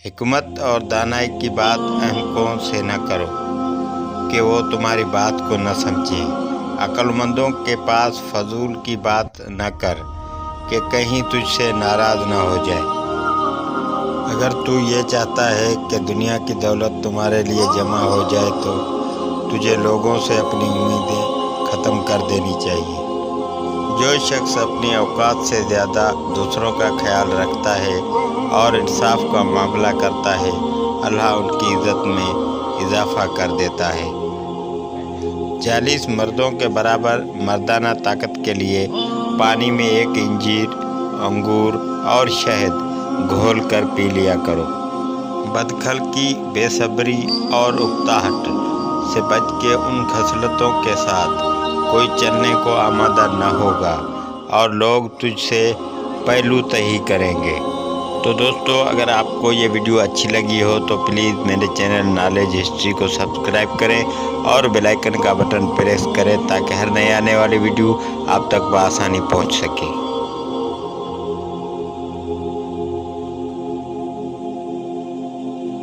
حکمت اور دانائی کی بات احمقوں سے نہ کرو کہ وہ تمہاری بات کو نہ سمجھیں۔ عقل مندوں کے پاس فضول کی بات نہ کر کہ کہیں تجھ سے ناراض نہ ہو جائے۔ اگر تو یہ چاہتا ہے کہ دنیا کی دولت تمہارے لیے جمع ہو جائے تو تجھے لوگوں سے اپنی امیدیں ختم کر دینی چاہیے۔ جو شخص اپنی اوقات سے زیادہ دوسروں کا خیال رکھتا ہے اور انصاف کا معاملہ کرتا ہے، اللہ ان کی عزت میں اضافہ کر دیتا ہے۔ 40 مردوں کے برابر مردانہ طاقت کے لیے پانی میں ایک انجیر، انگور اور شہد گھول کر پی لیا کرو۔ بدخلقی، بے صبری اور اکتاہٹ سے بچ کے ان خصلتوں کے ساتھ کوئی چلنے کو آمادہ نہ ہوگا اور لوگ تجھ سے پہلو تہی کریں گے۔ تو دوستو، اگر آپ کو یہ ویڈیو اچھی لگی ہو تو پلیز میرے چینل نالج ہسٹری کو سبسکرائب کریں اور بیل آئیکن کا بٹن پریس کریں تاکہ ہر نئے آنے والی ویڈیو آپ تک بآسانی پہنچ سکے۔